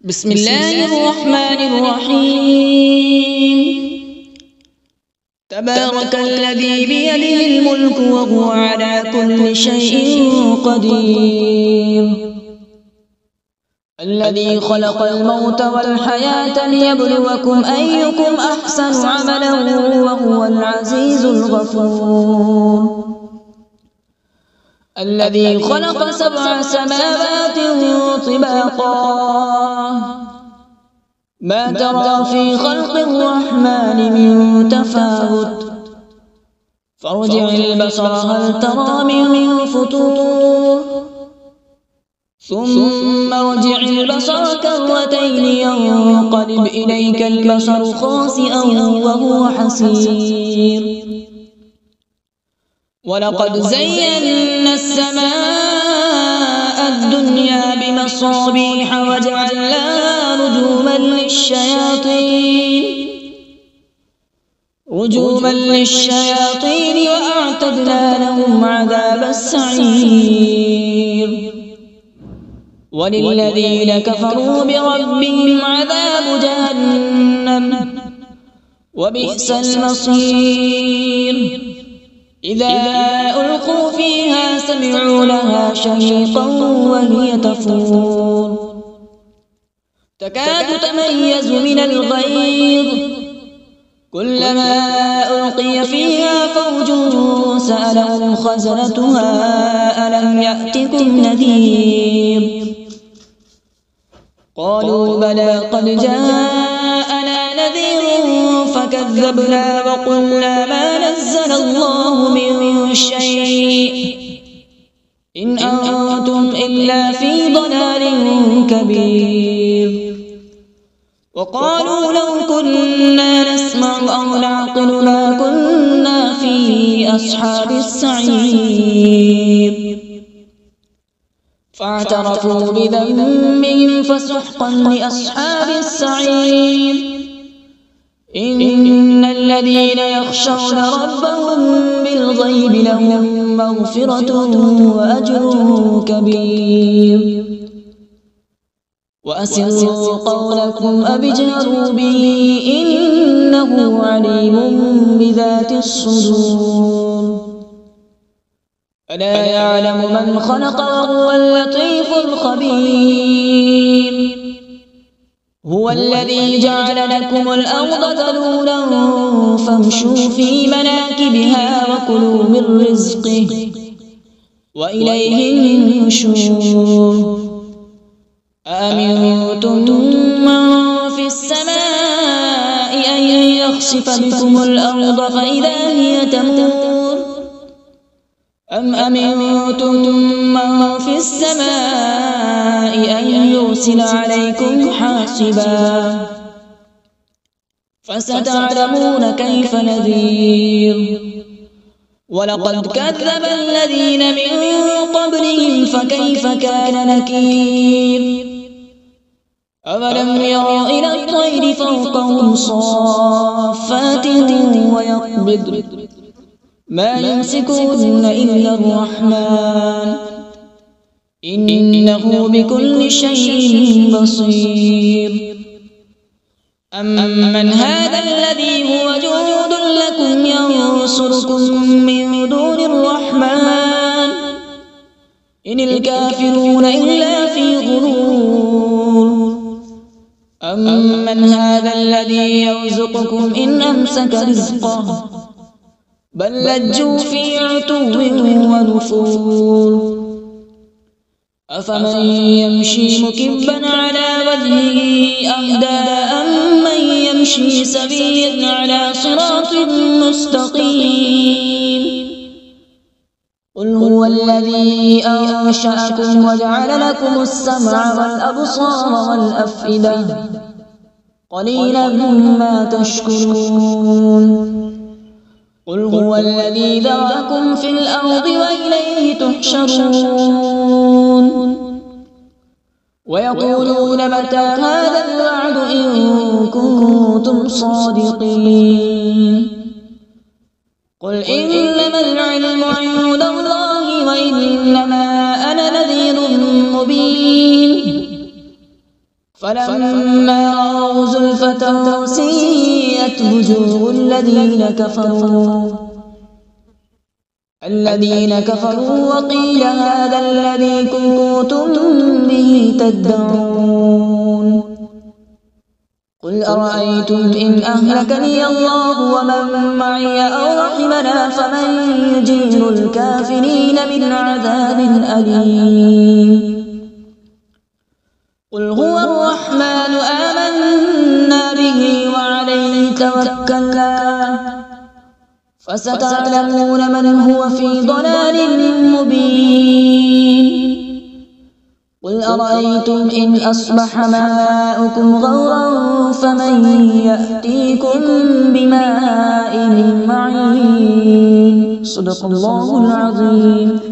بسم الله الرحمن الرحيم. تبارك الذي بيده الملك وهو على كل شيء قدير. الذي خلق الموت والحياة ليبلوكم أيكم أحسن عملا وهو العزيز الغفور. الذي خلق 7 سماوات طباقا ما ترى في خلق الرحمن من تفاوت فارجع البصر هل ترى من فطور ثم ارجع البصر كرتين ينقلب إليك البصر خاسئا وهو حسير. ولقد زينا السماء الدنيا بمصابيح وجعلناها رجوما للشياطين وأعتدنا لهم عذاب السعير. وللذين كفروا بربهم عذاب جهنم وبئس المصير. إذا ألقوا فيها سمعوا لها شهيقا وهي تفور تكاد تميز من الغيظ كلما ألقي فيها فوج سألهم خزنتها ألم يأتكم نذير قالوا بلى قد جاءنا نذير فكذبنا وقلنا ما نزل الله من شيء إن أنتم إلا في ضلال كبير. وقالوا لو كنا نسمع أو نعقل ما كنا في أصحاب السعير. فاعترفوا بذنبهم فسحقا لأصحاب السعير. إن الذين يخشون ربهم بالغيب لهم مغفرة وأجر كبير. وأسروا قولكم أو اجهروا به إنه عليم بذات الصدور. ألا يعلم من خلق وهو اللطيف الخبير. هو الذي جعل لكم الأرض ذلولا فامشوا في مناكبها وكلوا من رزقه وإليه النشور. أأمنتم من في السماء أن يخسف بكم الأرض فإذا هي تمور أم أمنتم من في السماء أن يرسل عليكم حاصبا فستعلمون كيف نذير. ولقد كذب الذين من قبلهم فكيف كان نكير. أولم يروا إلى الطير فوقهم صافات ويقبض ما يمسكون إلا الرحمن إنه بكل شيء بصير. أمن هذا الذي هو جند لكم ينصركم من دون الرحمن إن الكافرون إلا في غرور. أمن هذا الذي يرزقكم إن أمسك رزقه بل لجوا في عتو ونفور. أفمن يمشي مكبا على وجهه أهدى أمن يمشي سويا على صراط مستقيم. قل هو الذي أنشأكم وجعل لكم السمع والأبصار والأفئدة قليلا ما تشكرون. قل هو الذي ذرأكم في الأرض وإليه تحشرون. ويقولون متى هذا الوعد إن كنتم صادقين. قل إنما العلم عند الله وإنما أنا نذير مبين. فلما رأوا زلفة سيئت وجوه الذين كفروا وقيل هذا الذي كنتم به تدعون قل أرأيتم إن أهلكني الله ومن معي أو رحمنا فمن يجير الكافرين من عذاب أليم قل هو الرحمن آمنا به وعليه توكلنا فستعلمون من هو في ضلال مبين قل أرأيتم إن أصبح ماؤكم غورا فمن يأتيكم بماء معين صدق الله العظيم.